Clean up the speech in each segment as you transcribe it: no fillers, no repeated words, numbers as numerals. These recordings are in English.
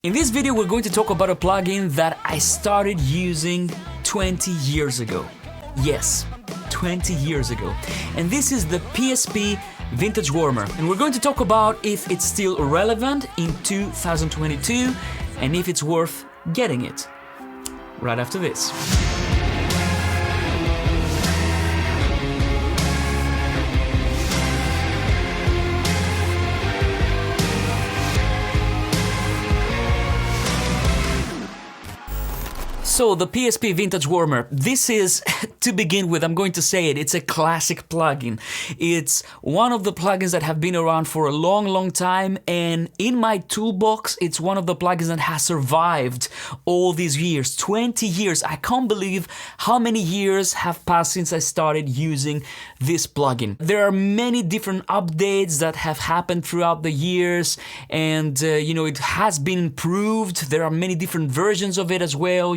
In this video, we're going to talk about a plugin that I started using 20 years ago. Yes, 20 years ago. And this is the PSP Vintage Warmer. And we're going to talk about if it's still relevant in 2022 and if it's worth getting it. Right after this. So the PSP Vintage Warmer, this is, to begin with, I'm going to say it, it's a classic plugin. It's one of the plugins that have been around for a long time, and in my toolbox, it's one of the plugins that has survived all these years, 20 years. I can't believe how many years have passed since I started using this plugin. There are many different updates that have happened throughout the years, and it has been improved. There are many different versions of it as well,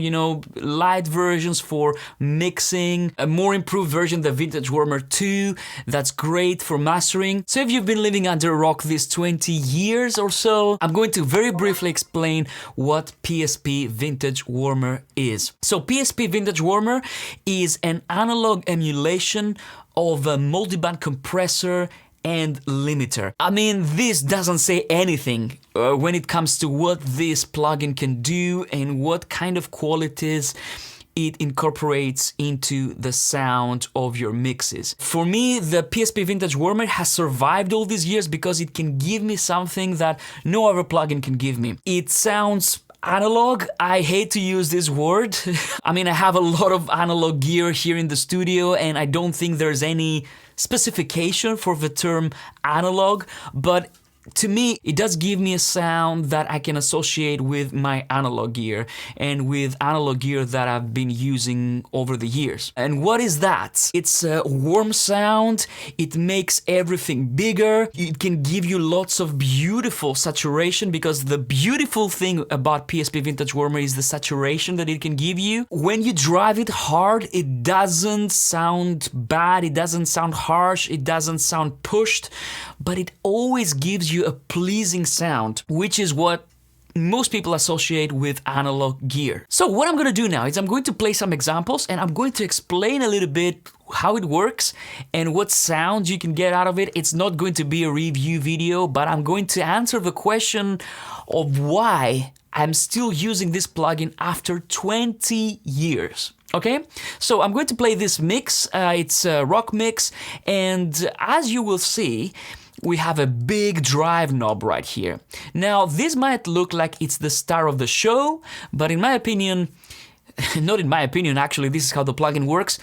light versions for mixing, a more improved version, the Vintage Warmer 2, that's great for mastering. So if you've been living under a rock these 20 years or so, I'm going to very briefly explain what PSP Vintage Warmer is. So PSP Vintage Warmer is an analog emulation of a multiband compressor and limiter. I mean, this doesn't say anything when it comes to what this plugin can do and what kind of qualities it incorporates into the sound of your mixes. For me, the PSP Vintage Warmer has survived all these years because it can give me something that no other plugin can give me. It sounds analog. I hate to use this word. I mean, I have a lot of analog gear here in the studio and I don't think there's any specification for the term analog, but to me, it does give me a sound that I can associate with my analog gear and with analog gear that I've been using over the years. And what is that? It's a warm sound, it makes everything bigger, it can give you lots of beautiful saturation, because the beautiful thing about PSP Vintage Warmer is the saturation that it can give you. When you drive it hard, it doesn't sound bad, it doesn't sound harsh, it doesn't sound pushed, but it always gives you a pleasing sound, which is what most people associate with analog gear. So what I'm going to do now is I'm going to play some examples and I'm going to explain a little bit how it works and what sounds you can get out of it. It's not going to be a review video, but I'm going to answer the question of why I'm still using this plugin after 20 years. Okay, so I'm going to play this mix. It's a rock mix, and as you will see, we have a big drive knob right here. Now, this might look like it's the star of the show, but in my opinion, not in my opinion, actually, this is how the plugin works.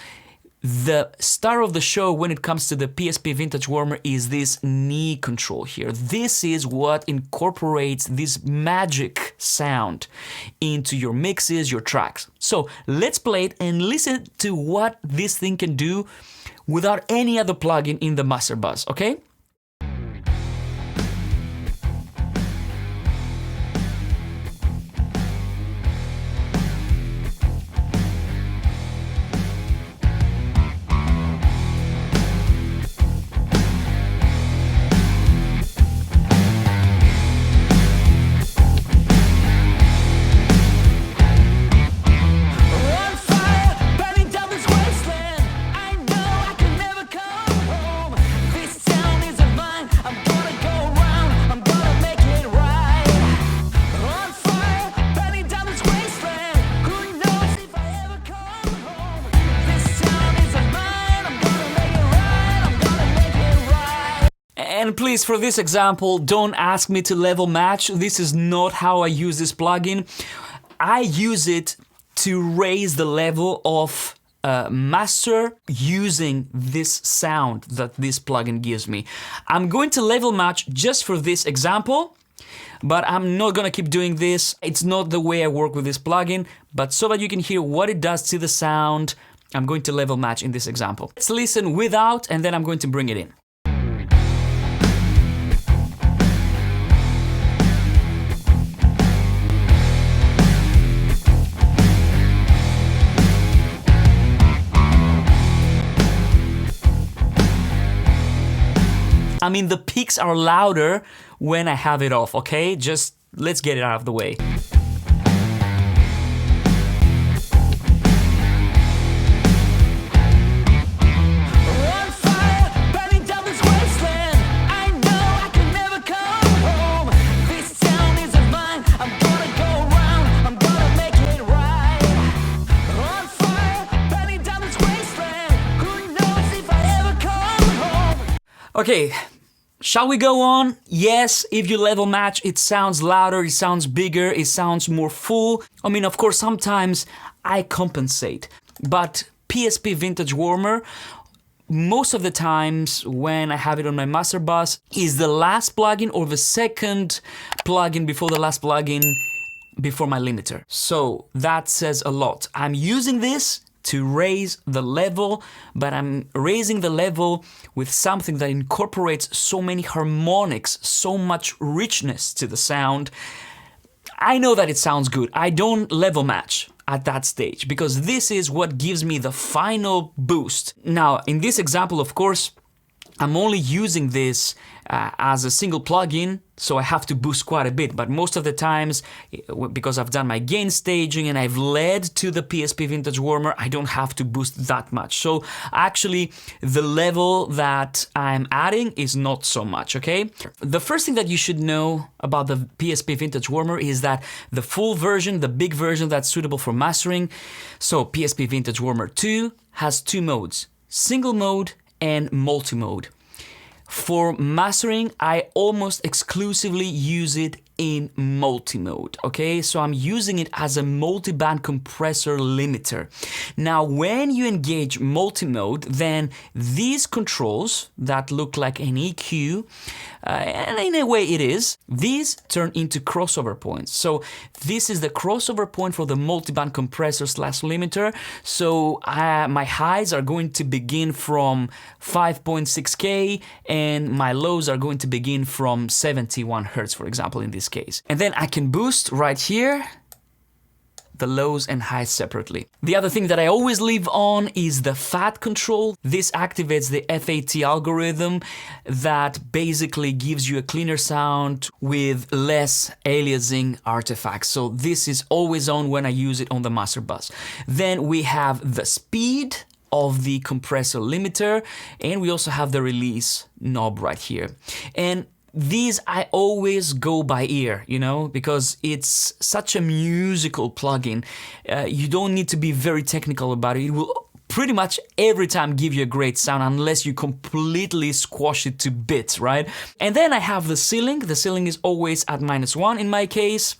The star of the show when it comes to the PSP Vintage Warmer is this knee control here. This is what incorporates this magic sound into your mixes, your tracks. So let's play it and listen to what this thing can do without any other plugin in the master bus, okay? And please, for this example, don't ask me to level match. This is not how I use this plugin. I use it to raise the level of master using this sound that this plugin gives me. I'm going to level match just for this example, but I'm not gonna keep doing this. It's not the way I work with this plugin, but so that you can hear what it does to the sound, I'm going to level match in this example. Let's listen without, and then I'm going to bring it in. I mean, the peaks are louder when I have it off, okay? Just let's get it out of the way. Okay, shall we go on? Yes, if you level match, it sounds louder, it sounds bigger, it sounds more full. I mean, of course, sometimes I compensate, but PSP Vintage Warmer, most of the times when I have it on my master bus, is the last plugin or the second plugin before the last plugin before my limiter. So that says a lot. I'm using this to raise the level, but I'm raising the level with something that incorporates so many harmonics, so much richness to the sound. I know that it sounds good. I don't level match at that stage because this is what gives me the final boost. Now, in this example, of course, I'm only using this as a single plugin, so I have to boost quite a bit, but most of the times, because I've done my gain staging and I've led to the PSP Vintage Warmer, I don't have to boost that much. So actually, the level that I'm adding is not so much, okay? The first thing that you should know about the PSP Vintage Warmer is that the full version, the big version that's suitable for mastering, so PSP Vintage Warmer 2 has two modes, single mode and multi-mode. For mastering, I almost exclusively use it in multi-mode, okay? So I'm using it as a multi-band compressor limiter. Now, when you engage multi-mode, then these controls that look like an EQ, and in a way it is, these turn into crossover points. So this is the crossover point for the multi-band compressor slash limiter. So my highs are going to begin from 5.6K and my lows are going to begin from 71 Hertz, for example, in this case. And then I can boost right here the lows and highs separately. The other thing that I always leave on is the FAT control. This activates the FAT algorithm that basically gives you a cleaner sound with less aliasing artifacts. So this is always on when I use it on the master bus. Then we have the speed of the compressor limiter, and we also have the release knob right here. And these I always go by ear, you know, because it's such a musical plugin. You don't need to be very technical about it. It will pretty much every time give you a great sound unless you completely squash it to bits, right? And then I have the ceiling. The ceiling is always at -1 in my case.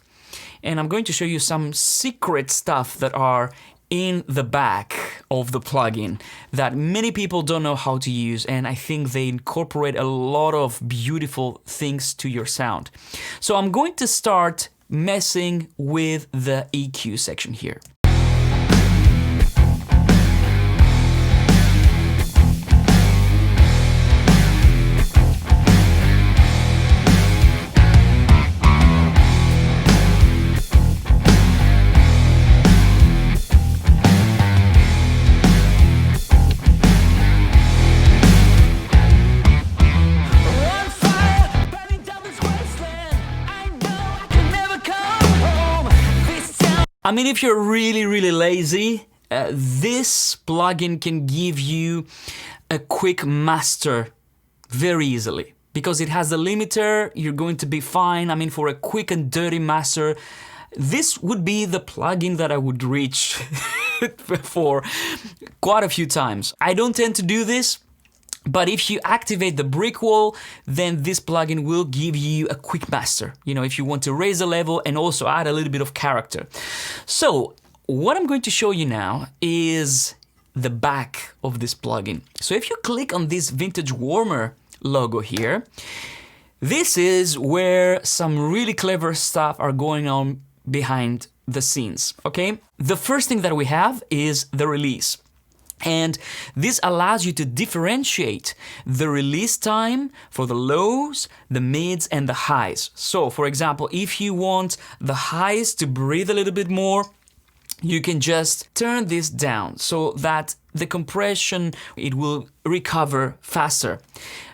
And I'm going to show you some secret stuff that are in the back of the plugin that many people don't know how to use, and I think they incorporate a lot of beautiful things to your sound. So I'm going to start messing with the EQ section here. I mean, if you're really lazy, this plugin can give you a quick master very easily. Because it has the limiter, you're going to be fine. I mean, for a quick and dirty master, this would be the plugin that I would reach for quite a few times. I don't tend to do this, but if you activate the brick wall, then this plugin will give you a quick master, you know, if you want to raise the level and also add a little bit of character. So what I'm going to show you now is the back of this plugin. So if you click on this Vintage Warmer logo here, this is where some really clever stuff are going on behind the scenes, okay? The first thing that we have is the release. And this allows you to differentiate the release time for the lows, the mids, and the highs. So, for example, if you want the highs to breathe a little bit more, you can just turn this down so that the compression, it will recover faster.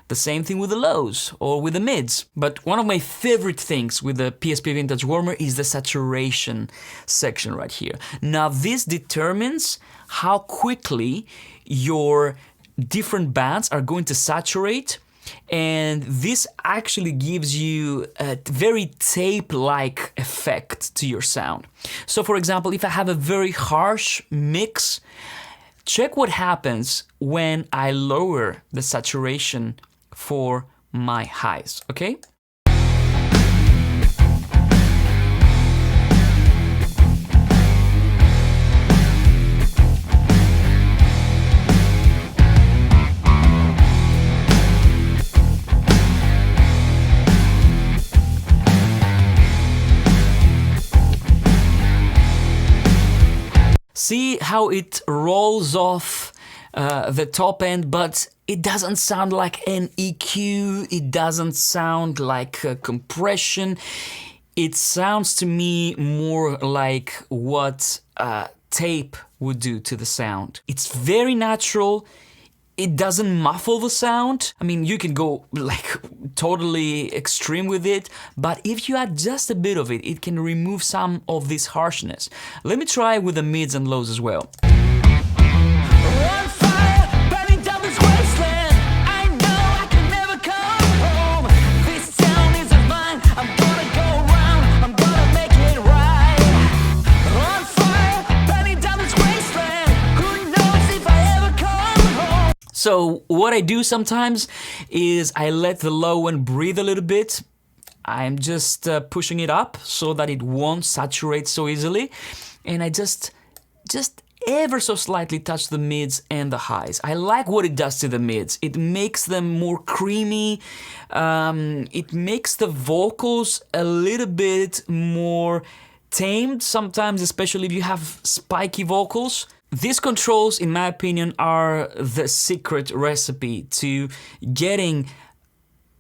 The same thing with the lows or with the mids. But one of my favorite things with the PSP Vintage Warmer is the saturation section right here. Now this determines how quickly your different bands are going to saturate, and this actually gives you a very tape-like effect to your sound. So for example, if I have a very harsh mix, check what happens when I lower the saturation for my highs, okay? See how it rolls off the top end, but it doesn't sound like an EQ, it doesn't sound like a compression. It sounds to me more like what tape would do to the sound. It's very natural. It doesn't muffle the sound. I mean, you can go like totally extreme with it, but if you add just a bit of it, it can remove some of this harshness. Let me try with the mids and lows as well. So what I do sometimes is I let the low one breathe a little bit. I'm just pushing it up so that it won't saturate so easily. And I just ever so slightly touch the mids and the highs. I like what it does to the mids. It makes them more creamy. It makes the vocals a little bit more tamed sometimes, especially if you have spiky vocals. These controls, in my opinion, are the secret recipe to getting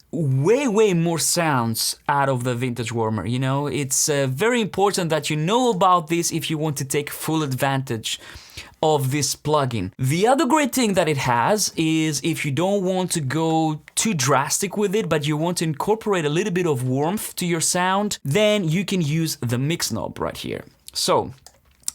way more sounds out of the Vintage Warmer. You know, it's very important that you know about this if you want to take full advantage of this plugin. The other great thing that it has is if you don't want to go too drastic with it, but you want to incorporate a little bit of warmth to your sound, then you can use the mix knob right here. So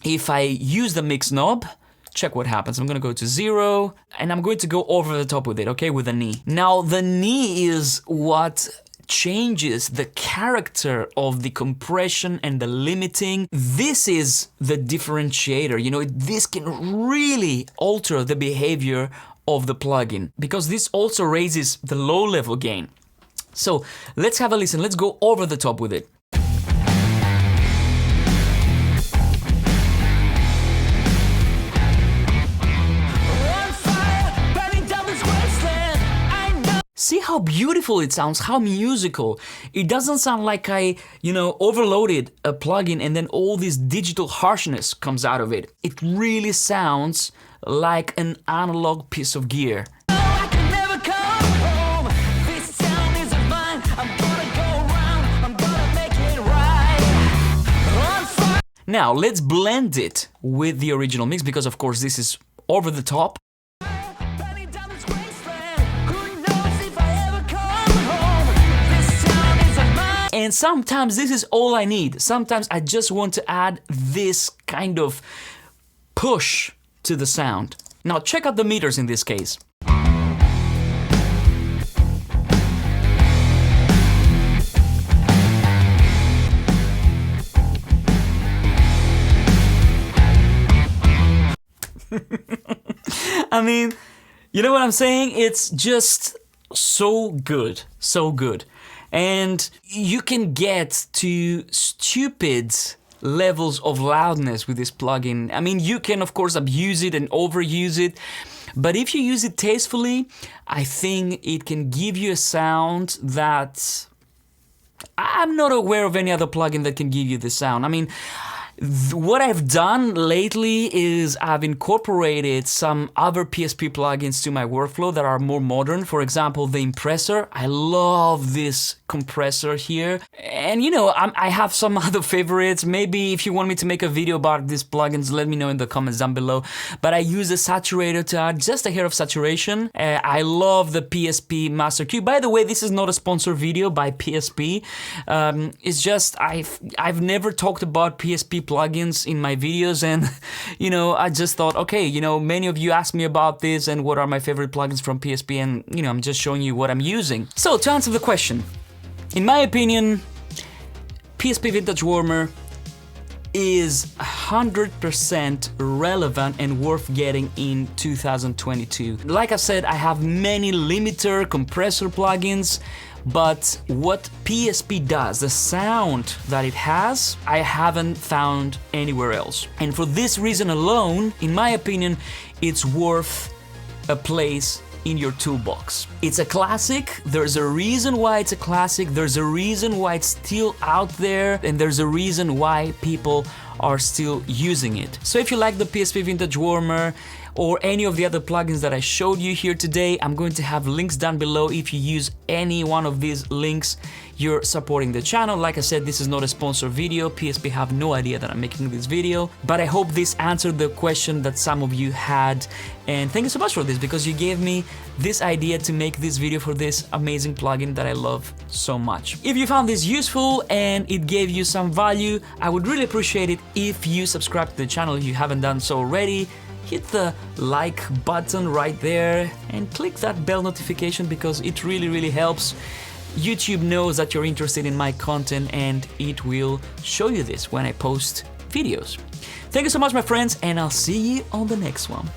if I use the mix knob, check what happens. I'm gonna go to 0 and I'm going to go over the top with it, okay, with the knee. Now the knee is what changes the character of the compression and the limiting. This is the differentiator, you know, this can really alter the behavior of the plugin because this also raises the low level gain. So let's have a listen, let's go over the top with it. See how beautiful it sounds, how musical. It doesn't sound like I, you know, overloaded a plugin and then all this digital harshness comes out of it. It really sounds like an analog piece of gear. Now let's blend it with the original mix because of course this is over the top. And sometimes this is all I need. Sometimes I just want to add this kind of push to the sound. Now check out the meters in this case. I mean, you know what I'm saying? It's just so good, so good. And you can get to stupid levels of loudness with this plugin. I mean, you can of course abuse it and overuse it, but if you use it tastefully, I think it can give you a sound that I'm not aware of any other plugin that can give you this sound. I mean, what I've done lately is I've incorporated some other PSP plugins to my workflow that are more modern. For example, the Impressor. I love this compressor here. And you know, I have some other favorites. Maybe if you want me to make a video about these plugins, let me know in the comments down below. But I use a saturator to add just a hair of saturation. I love the PSP Master Q. By the way, this is not a sponsored video by PSP. It's just I've never talked about PSP plugins in my videos, and you know, I just thought, okay, you know, many of you asked me about this and what are my favorite plugins from PSP, and you know, I'm just showing you what I'm using. So to answer the question, in my opinion, PSP Vintage Warmer is 100% relevant and worth getting in 2022. Like I said, I have many limiter compressor plugins, but what PSP does, the sound that it has, I haven't found anywhere else. And for this reason alone, in my opinion, it's worth a place in your toolbox. It's a classic, there's a reason why it's a classic, there's a reason why it's still out there, and there's a reason why people are still using it. So if you like the PSP Vintage Warmer or any of the other plugins that I showed you here today, I'm going to have links down below. If you use any one of these links, you're supporting the channel. Like I said, this is not a sponsored video. PSP have no idea that I'm making this video, but I hope this answered the question that some of you had. And thank you so much for this, because you gave me this idea to make this video for this amazing plugin that I love so much. If you found this useful and it gave you some value, I would really appreciate it if you subscribe to the channel if you haven't done so already. Hit the like button right there and click that bell notification, because it really helps. YouTube knows that you're interested in my content, and it will show you this when I post videos. Thank you so much, my friends, and I'll see you on the next one.